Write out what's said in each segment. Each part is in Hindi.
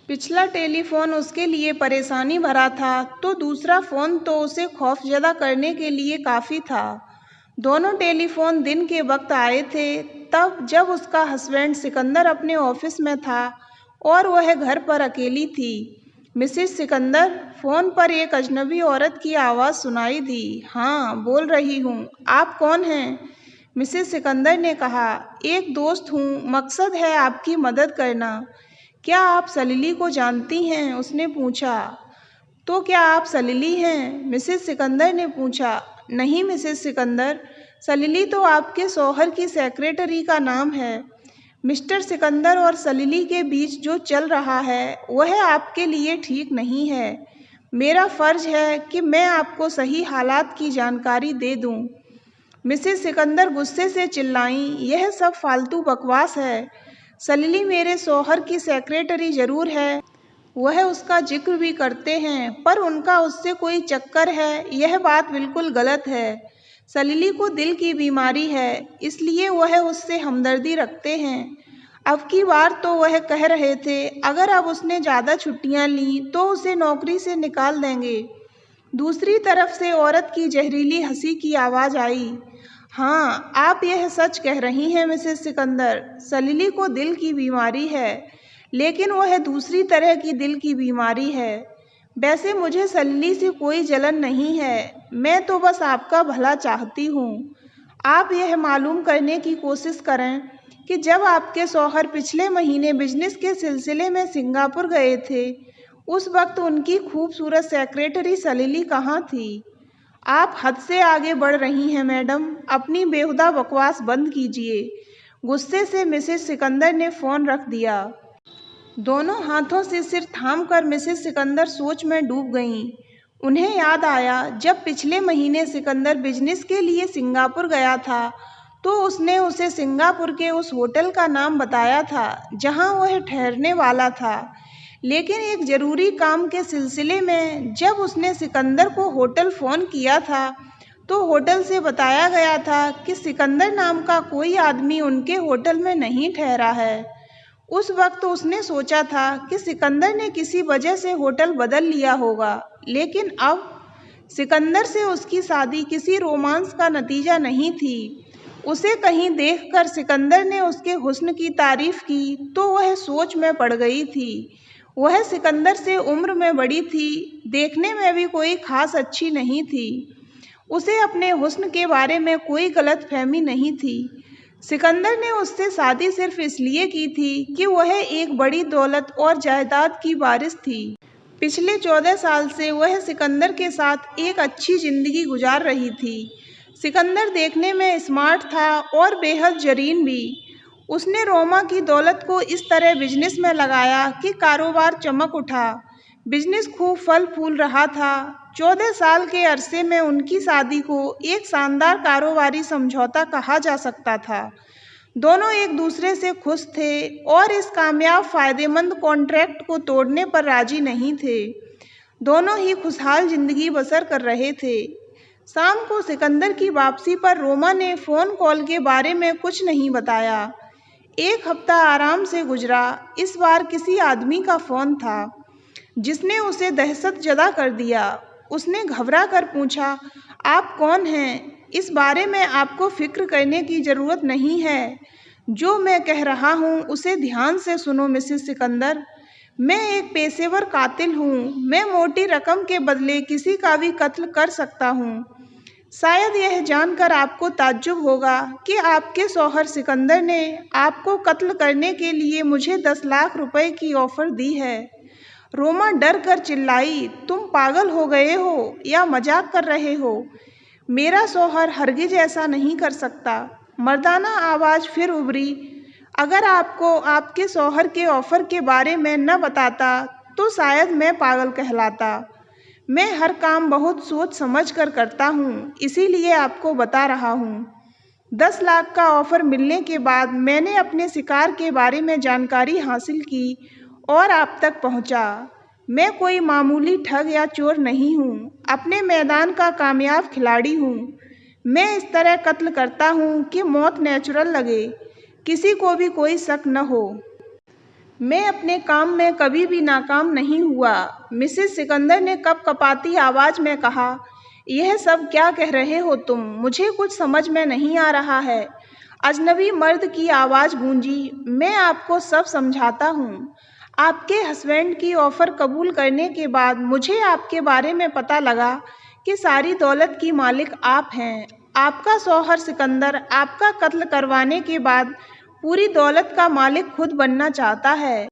पिछला टेलीफोन उसके लिए परेशानी भरा था तो दूसरा फ़ोन तो उसे खौफजदा करने के लिए काफ़ी था। दोनों टेलीफोन दिन के वक्त आए थे, तब जब उसका हस्बैंड सिकंदर अपने ऑफिस में था और वह घर पर अकेली थी। मिसेस सिकंदर, फ़ोन पर एक अजनबी औरत की आवाज़ सुनाई दी। हाँ, बोल रही हूँ। आप कौन हैं? मिसेस सिकंदर ने कहा। एक दोस्त हूँ, मकसद है आपकी मदद करना। क्या आप सलिली को जानती हैं? उसने पूछा। तो क्या आप सलिली हैं? मिसेस सिकंदर ने पूछा। नहीं मिसेस सिकंदर, सलिली तो आपके शौहर की सेक्रेटरी का नाम है। मिस्टर सिकंदर और सलिली के बीच जो चल रहा है वह आपके लिए ठीक नहीं है। मेरा फ़र्ज़ है कि मैं आपको सही हालात की जानकारी दे दूं। मिसेस सिकंदर गुस्से से चिल्लाईं, यह सब फालतू बकवास है। सलिली मेरे शौहर की सेक्रेटरी ज़रूर है, वह उसका जिक्र भी करते हैं, पर उनका उससे कोई चक्कर है, यह बात बिल्कुल गलत है। सलिली को दिल की बीमारी है, इसलिए वह उससे हमदर्दी रखते हैं। अब की बार तो वह कह रहे थे अगर अब उसने ज़्यादा छुट्टियां ली तो उसे नौकरी से निकाल देंगे। दूसरी तरफ से औरत की जहरीली हंसी की आवाज़ आई। हाँ, आप यह सच कह रही हैं मिसेस सिकंदर, सलिली को दिल की बीमारी है, लेकिन वह दूसरी तरह की दिल की बीमारी है। वैसे मुझे सलिली से कोई जलन नहीं है, मैं तो बस आपका भला चाहती हूँ। आप यह मालूम करने की कोशिश करें कि जब आपके शौहर पिछले महीने बिजनेस के सिलसिले में सिंगापुर गए थे, उस वक्त उनकी खूबसूरत सेक्रेटरी सलिली कहाँ थी? आप हद से आगे बढ़ रही हैं मैडम, अपनी बेहुदा बकवास बंद कीजिए। गुस्से से मिसेस सिकंदर ने फ़ोन रख दिया। दोनों हाथों से सिर थामकर मिसेस सिकंदर सोच में डूब गईं। उन्हें याद आया जब पिछले महीने सिकंदर बिजनेस के लिए सिंगापुर गया था तो उसने उसे सिंगापुर के उस होटल का नाम बताया था जहां वह ठहरने वाला था। लेकिन एक ज़रूरी काम के सिलसिले में जब उसने सिकंदर को होटल फ़ोन किया था तो होटल से बताया गया था कि सिकंदर नाम का कोई आदमी उनके होटल में नहीं ठहरा है। उस वक्त उसने सोचा था कि सिकंदर ने किसी वजह से होटल बदल लिया होगा, लेकिन अब सिकंदर से उसकी शादी किसी रोमांस का नतीजा नहीं थी। उसे कहीं देखकर सिकंदर ने उसके हुस्न की तारीफ की तो वह सोच में पड़ गई थी। वह सिकंदर से उम्र में बड़ी थी, देखने में भी कोई खास अच्छी नहीं थी। उसे अपने हुस्न के बारे में कोई गलतफहमी नहीं थी। सिकंदर ने उससे शादी सिर्फ इसलिए की थी कि वह एक बड़ी दौलत और जायदाद की वारिस थी। पिछले 14 साल से वह सिकंदर के साथ एक अच्छी ज़िंदगी गुजार रही थी। सिकंदर देखने में स्मार्ट था और बेहद जरीन भी। उसने रोमा की दौलत को इस तरह बिजनेस में लगाया कि कारोबार चमक उठा। बिजनेस खूब फल फूल रहा था। 14 साल के अरसे में उनकी शादी को एक शानदार कारोबारी समझौता कहा जा सकता था। दोनों एक दूसरे से खुश थे और इस कामयाब फायदेमंद कॉन्ट्रैक्ट को तोड़ने पर राजी नहीं थे। दोनों ही खुशहाल जिंदगी बसर कर रहे थे। शाम को सिकंदर की वापसी पर रोमा ने फ़ोन कॉल के बारे में कुछ नहीं बताया। एक हफ्ता आराम से गुजरा। इस बार किसी आदमी का फ़ोन था जिसने उसे दहशतजदा कर दिया। उसने घबरा कर पूछा, आप कौन हैं? इस बारे में आपको फ़िक्र करने की ज़रूरत नहीं है। जो मैं कह रहा हूँ उसे ध्यान से सुनो मिसेस सिकंदर। मैं एक पेशेवर कातिल हूँ। मैं मोटी रकम के बदले किसी का भी कत्ल कर सकता हूँ। शायद यह जानकर आपको ताज्जुब होगा कि आपके शौहर सिकंदर ने आपको कत्ल करने के लिए मुझे 10 लाख रुपए की ऑफ़र दी है। रोमा डर कर चिल्लाई, तुम पागल हो गए हो या मजाक कर रहे हो? मेरा शौहर हरगिज ऐसा नहीं कर सकता। मर्दाना आवाज़ फिर उभरी, अगर आपको आपके शौहर के ऑफ़र के बारे में न बताता तो शायद मैं पागल कहलाता। मैं हर काम बहुत सोच समझ कर करता हूँ, इसीलिए आपको बता रहा हूँ। 10 लाख का ऑफ़र मिलने के बाद मैंने अपने शिकार के बारे में जानकारी हासिल की और आप तक पहुंचा। मैं कोई मामूली ठग या चोर नहीं हूँ, अपने मैदान का कामयाब खिलाड़ी हूँ। मैं इस तरह कत्ल करता हूँ कि मौत नेचुरल लगे, किसी को भी कोई शक न हो। मैं अपने काम में कभी भी नाकाम नहीं हुआ। मिसेस सिकंदर ने कपकपाती आवाज में कहा, यह सब क्या कह रहे हो तुम? मुझे कुछ समझ में नहीं आ रहा है। अजनबी मर्द की आवाज गूंजी, मैं आपको सब समझाता हूँ। आपके हस्बैंड की ऑफर कबूल करने के बाद मुझे आपके बारे में पता लगा कि सारी दौलत की मालिक आप हैं। आपका शौहर सिकंदर आपका कत्ल करवाने के बाद पूरी दौलत का मालिक खुद बनना चाहता है।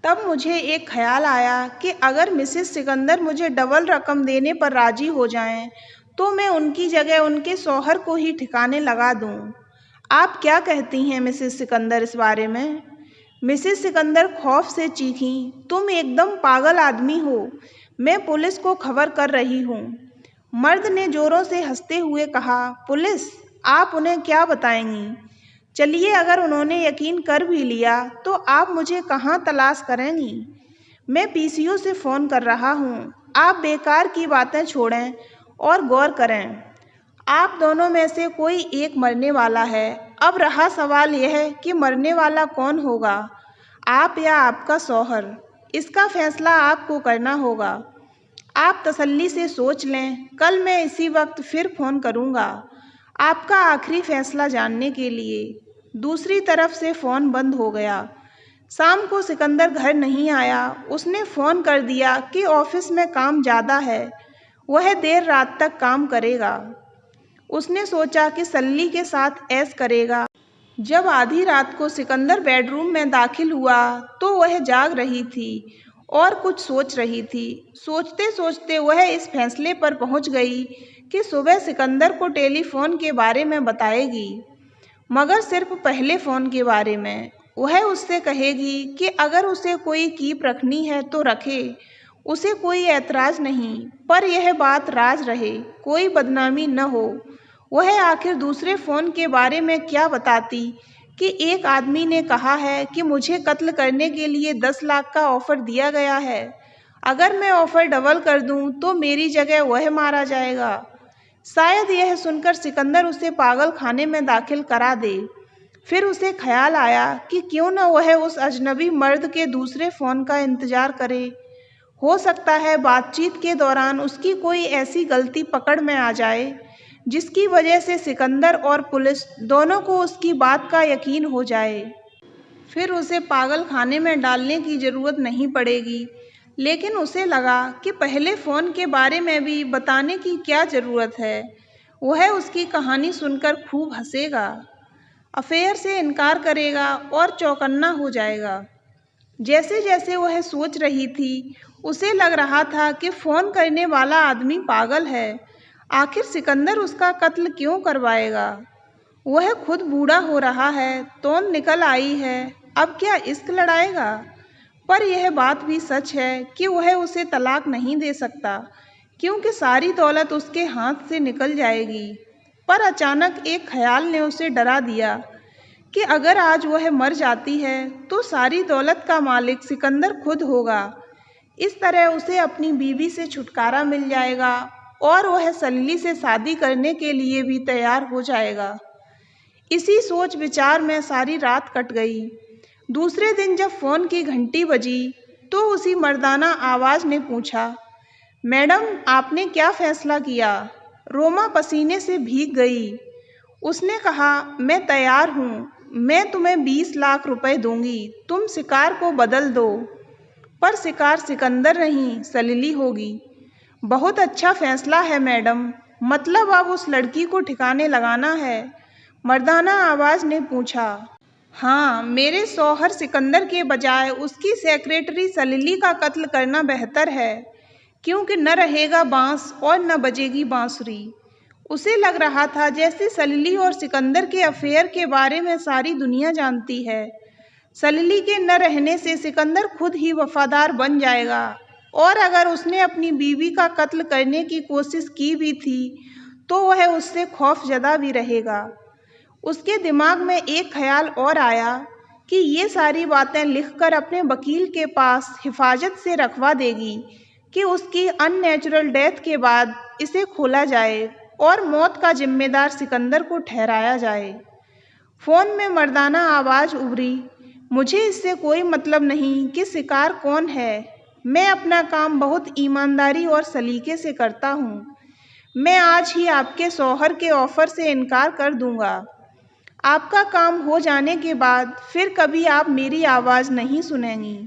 तब मुझे एक ख्याल आया कि अगर मिसेस सिकंदर मुझे डबल रकम देने पर राजी हो जाएं, तो मैं उनकी जगह उनके शौहर को ही ठिकाने लगा दूं। आप क्या कहती हैं मिसेस सिकंदर इस बारे में? मिसेस सिकंदर खौफ से चीखीं, तुम एकदम पागल आदमी हो। मैं पुलिस को खबर कर रही हूँ। मर्द ने जोरों से हंसते हुए कहा, पुलिस? आप उन्हें क्या बताएंगी? चलिए, अगर उन्होंने यकीन कर भी लिया तो आप मुझे कहाँ तलाश करेंगी? मैं पीसीओ से फ़ोन कर रहा हूँ। आप बेकार की बातें छोड़ें और गौर करें। आप दोनों में से कोई एक मरने वाला है। अब रहा सवाल यह कि मरने वाला कौन होगा, आप या आपका शौहर? इसका फैसला आपको करना होगा। आप तसल्ली से सोच लें, कल मैं इसी वक्त फिर फ़ोन करूँगा आपका आखिरी फैसला जानने के लिए। दूसरी तरफ से फ़ोन बंद हो गया। शाम को सिकंदर घर नहीं आया। उसने फ़ोन कर दिया कि ऑफिस में काम ज़्यादा है, वह देर रात तक काम करेगा। उसने सोचा कि सल्ली के साथ ऐश करेगा। जब आधी रात को सिकंदर बेडरूम में दाखिल हुआ तो वह जाग रही थी और कुछ सोच रही थी। सोचते सोचते वह इस फैसले पर पहुंच गई कि सुबह सिकंदर को टेलीफोन के बारे में बताएगी, मगर सिर्फ पहले फ़ोन के बारे में। वह उससे कहेगी कि अगर उसे कोई कीप रखनी है तो रखे, उसे कोई ऐतराज़ नहीं, पर यह बात राज रहे, कोई बदनामी न हो। वह आखिर दूसरे फ़ोन के बारे में क्या बताती कि एक आदमी ने कहा है कि मुझे कत्ल करने के लिए 10 लाख का ऑफ़र दिया गया है। अगर मैं ऑफ़र डबल कर दूं तो मेरी जगह वह मारा जाएगा। शायद यह सुनकर सिकंदर उसे पागल खाने में दाखिल करा दे। फिर उसे ख्याल आया कि क्यों न वह उस अजनबी मर्द के दूसरे फ़ोन का इंतज़ार करे। हो सकता है बातचीत के दौरान उसकी कोई ऐसी गलती पकड़ में आ जाए जिसकी वजह से सिकंदर और पुलिस दोनों को उसकी बात का यकीन हो जाए। फिर उसे पागल खाने में डालने की ज़रूरत नहीं पड़ेगी। लेकिन उसे लगा कि पहले फ़ोन के बारे में भी बताने की क्या ज़रूरत है। वह उसकी कहानी सुनकर खूब हंसेगा, अफेयर से इनकार करेगा और चौकन्ना हो जाएगा। जैसे जैसे वह सोच रही थी, उसे लग रहा था कि फ़ोन करने वाला आदमी पागल है। आखिर सिकंदर उसका कत्ल क्यों करवाएगा? वह खुद बूढ़ा हो रहा है, तौन निकल आई है, अब क्या इश्क लड़ाएगा? पर यह बात भी सच है कि वह उसे तलाक नहीं दे सकता, क्योंकि सारी दौलत उसके हाथ से निकल जाएगी। पर अचानक एक ख्याल ने उसे डरा दिया कि अगर आज वह मर जाती है तो सारी दौलत का मालिक सिकंदर खुद होगा। इस तरह उसे अपनी बीवी से छुटकारा मिल जाएगा और वह सल्ली से शादी करने के लिए भी तैयार हो जाएगा। इसी सोच विचार में सारी रात कट गई। दूसरे दिन जब फ़ोन की घंटी बजी तो उसी मर्दाना आवाज़ ने पूछा, मैडम आपने क्या फ़ैसला किया? रोमा पसीने से भीग गई। उसने कहा, मैं तैयार हूँ, मैं तुम्हें 20 लाख रुपए दूंगी, तुम शिकार को बदल दो। पर शिकार सिकंदर नहीं, सलिली होगी। बहुत अच्छा फैसला है मैडम, मतलब अब उस लड़की को ठिकाने लगाना है? मर्दाना आवाज़ ने पूछा। हाँ, मेरे शौहर सिकंदर के बजाय उसकी सेक्रेटरी सलिली का कत्ल करना बेहतर है, क्योंकि न रहेगा बांस और न बजेगी बांसुरी। उसे लग रहा था जैसे सलिली और सिकंदर के अफेयर के बारे में सारी दुनिया जानती है। सलिली के न रहने से सिकंदर खुद ही वफादार बन जाएगा, और अगर उसने अपनी बीवी का कत्ल करने की कोशिश की भी थी तो वह उससे खौफजदा भी रहेगा। उसके दिमाग में एक ख्याल और आया कि ये सारी बातें लिखकर अपने वकील के पास हिफाजत से रखवा देगी कि उसकी अननेचुरल डेथ के बाद इसे खोला जाए और मौत का जिम्मेदार सिकंदर को ठहराया जाए। फ़ोन में मर्दाना आवाज़ उभरी, मुझे इससे कोई मतलब नहीं कि शिकार कौन है। मैं अपना काम बहुत ईमानदारी और सलीके से करता हूँ। मैं आज ही आपके शौहर के ऑफ़र से इनकार कर दूँगा। आपका काम हो जाने के बाद फिर कभी आप मेरी आवाज़ नहीं सुनेंगी।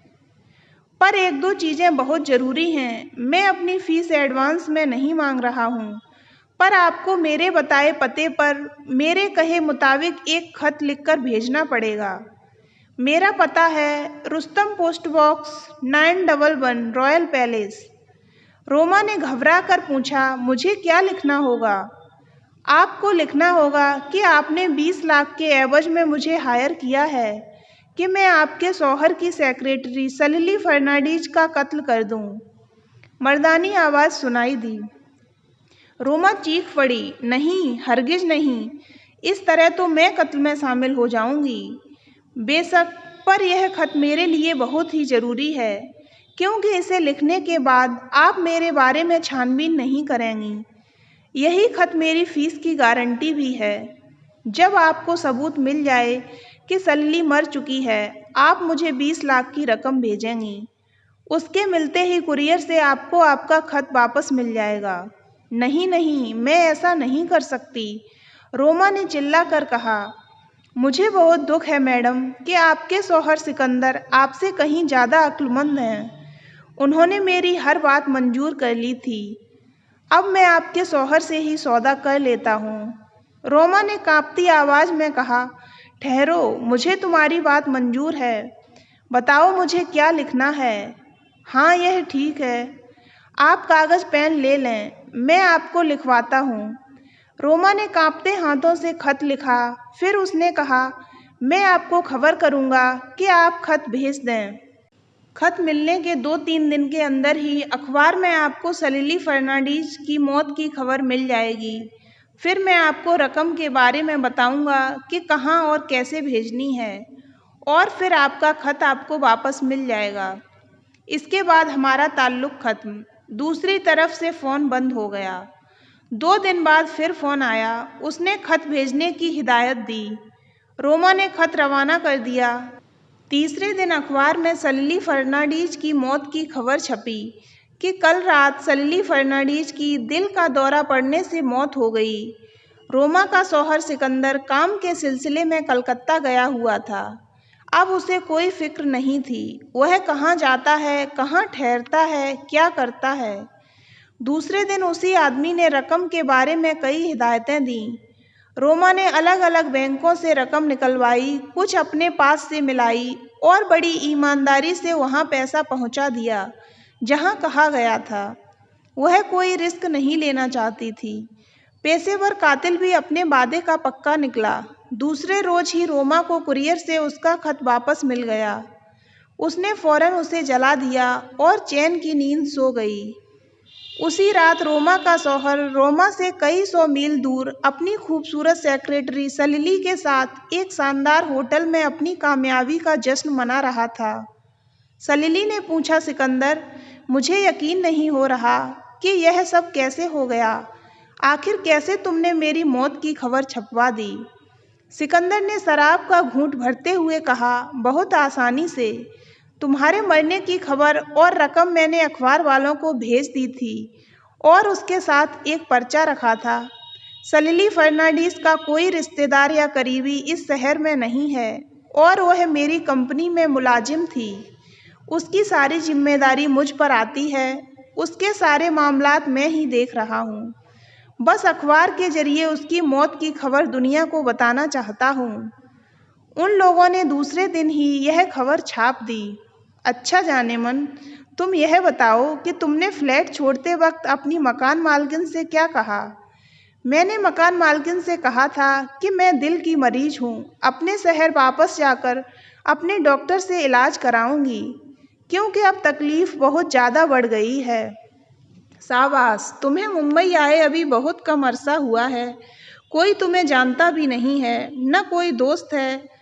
पर एक दो चीज़ें बहुत ज़रूरी हैं। मैं अपनी फ़ीस एडवांस में नहीं मांग रहा हूँ, पर आपको मेरे बताए पते पर मेरे कहे मुताबिक एक खत लिखकर भेजना पड़ेगा। मेरा पता है Rustam post box 911 royal palace. Roma ने घबरा कर पूछा, मुझे क्या लिखना होगा? आपको लिखना होगा कि आपने 20 लाख के एवज में मुझे हायर किया है कि मैं आपके शौहर की सेक्रेटरी सलिली फर्नांडीज का कत्ल कर दूं। मर्दानी आवाज़ सुनाई दी। रोमा चीख पड़ी, नहीं, हरगिज नहीं। इस तरह तो मैं कत्ल में शामिल हो जाऊंगी। बेशक, पर यह खत मेरे लिए बहुत ही ज़रूरी है, क्योंकि इसे लिखने के बाद आप मेरे बारे में छानबीन नहीं करेंगी। यही खत मेरी फ़ीस की गारंटी भी है। जब आपको सबूत मिल जाए कि सलिली मर चुकी है, आप मुझे 20 लाख की रकम भेजेंगी। उसके मिलते ही कुरियर से आपको आपका खत वापस मिल जाएगा। नहीं नहीं, मैं ऐसा नहीं कर सकती, रोमा ने चिल्ला कर कहा। मुझे बहुत दुख है मैडम कि आपके शौहर सिकंदर आपसे कहीं ज़्यादा अक्लमंद हैं। उन्होंने मेरी हर बात मंजूर कर ली थी। अब मैं आपके शौहर से ही सौदा कर लेता हूँ। रोमा ने कांपती आवाज़ में कहा, ठहरो, मुझे तुम्हारी बात मंजूर है। बताओ मुझे क्या लिखना है। हाँ, यह ठीक है। आप कागज़ पेन ले लें, मैं आपको लिखवाता हूँ। रोमा ने कांपते हाथों से खत लिखा। फिर उसने कहा, मैं आपको खबर करूँगा कि आप खत भेज दें। खत मिलने के 2-3 दिन के अंदर ही अखबार में आपको सलिली फर्नांडीज की मौत की खबर मिल जाएगी। फिर मैं आपको रकम के बारे में बताऊंगा कि कहाँ और कैसे भेजनी है, और फिर आपका खत आपको वापस मिल जाएगा। इसके बाद हमारा ताल्लुक़ ख़त्म। दूसरी तरफ से फ़ोन बंद हो गया। 2 दिन बाद फिर फ़ोन आया। उसने खत भेजने की हिदायत दी। रोमा ने खत रवाना कर दिया। तीसरे दिन अखबार में सलिली फर्नांडीज की मौत की खबर छपी कि कल रात सलिली फर्नांडीज की दिल का दौरा पड़ने से मौत हो गई। रोमा का शौहर सिकंदर काम के सिलसिले में कलकत्ता गया हुआ था। अब उसे कोई फिक्र नहीं थी, वह कहाँ जाता है, कहाँ ठहरता है, क्या करता है। दूसरे दिन उसी आदमी ने रकम के बारे में कई हिदायतें दीं। रोमा ने अलग अलग बैंकों से रकम निकलवाई, कुछ अपने पास से मिलाई और बड़ी ईमानदारी से वहाँ पैसा पहुँचा दिया जहाँ कहा गया था। वह कोई रिस्क नहीं लेना चाहती थी। पेशेवर कातिल भी अपने वादे का पक्का निकला। दूसरे रोज ही रोमा को कुरियर से उसका खत वापस मिल गया। उसने फौरन उसे जला दिया और चैन की नींद सो गई। उसी रात रोमा का शौहर रोमा से कई 100 मील दूर अपनी खूबसूरत सेक्रेटरी सलिली के साथ एक शानदार होटल में अपनी कामयाबी का जश्न मना रहा था। सलिली ने पूछा, सिकंदर, मुझे यकीन नहीं हो रहा कि यह सब कैसे हो गया। आखिर कैसे तुमने मेरी मौत की खबर छपवा दी? सिकंदर ने शराब का घूंट भरते हुए कहा, बहुत आसानी से। तुम्हारे मरने की खबर और रकम मैंने अखबार वालों को भेज दी थी और उसके साथ एक पर्चा रखा था। सलिली फर्नांडीज का कोई रिश्तेदार या करीबी इस शहर में नहीं है और वह मेरी कंपनी में मुलाजिम थी। उसकी सारी जिम्मेदारी मुझ पर आती है। उसके सारे मामलात मैं ही देख रहा हूँ। बस अखबार के जरिए उसकी मौत की खबर दुनिया को बताना चाहता हूँ। उन लोगों ने दूसरे दिन ही यह खबर छाप दी। अच्छा जाने मन, तुम यह बताओ कि तुमने फ्लैट छोड़ते वक्त अपनी मकान मालकिन से क्या कहा? मैंने मकान मालकिन से कहा था कि मैं दिल की मरीज हूँ, अपने शहर वापस जाकर अपने डॉक्टर से इलाज कराऊंगी, क्योंकि अब तकलीफ़ बहुत ज़्यादा बढ़ गई है। शाबाश, तुम्हें मुंबई आए अभी बहुत कम अरसा हुआ है। कोई तुम्हें जानता भी नहीं है, न कोई दोस्त है।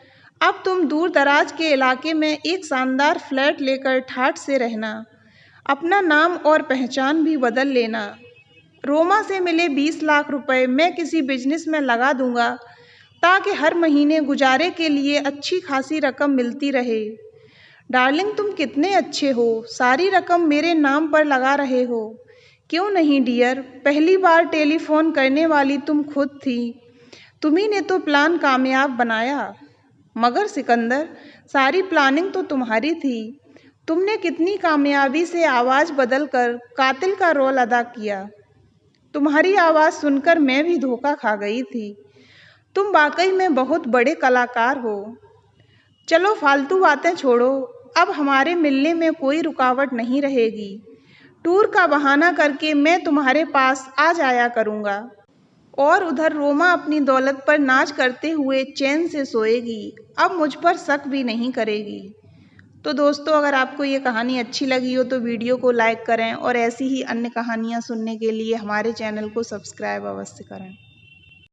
अब तुम दूर दराज के इलाके में एक शानदार फ्लैट लेकर ठाठ से रहना। अपना नाम और पहचान भी बदल लेना। रोमा से मिले 20 लाख रुपए मैं किसी बिजनेस में लगा दूंगा, ताकि हर महीने गुजारे के लिए अच्छी खासी रकम मिलती रहे। डार्लिंग, तुम कितने अच्छे हो, सारी रकम मेरे नाम पर लगा रहे हो। क्यों नहीं डियर, पहली बार टेलीफोन करने वाली तुम खुद थी, तुम्ही ने तो प्लान कामयाब बनाया। मगर सिकंदर, सारी प्लानिंग तो तुम्हारी थी। तुमने कितनी कामयाबी से आवाज़ बदलकर कातिल का रोल अदा किया। तुम्हारी आवाज़ सुनकर मैं भी धोखा खा गई थी। तुम वाकई में बहुत बड़े कलाकार हो। चलो फालतू बातें छोड़ो, अब हमारे मिलने में कोई रुकावट नहीं रहेगी। टूर का बहाना करके मैं तुम्हारे पास आ जाया करूँगा और उधर रोमा अपनी दौलत पर नाज करते हुए चैन से सोएगी। अब मुझ पर शक भी नहीं करेगी। तो दोस्तों, अगर आपको ये कहानी अच्छी लगी हो तो वीडियो को लाइक करें और ऐसी ही अन्य कहानियाँ सुनने के लिए हमारे चैनल को सब्सक्राइब अवश्य करें।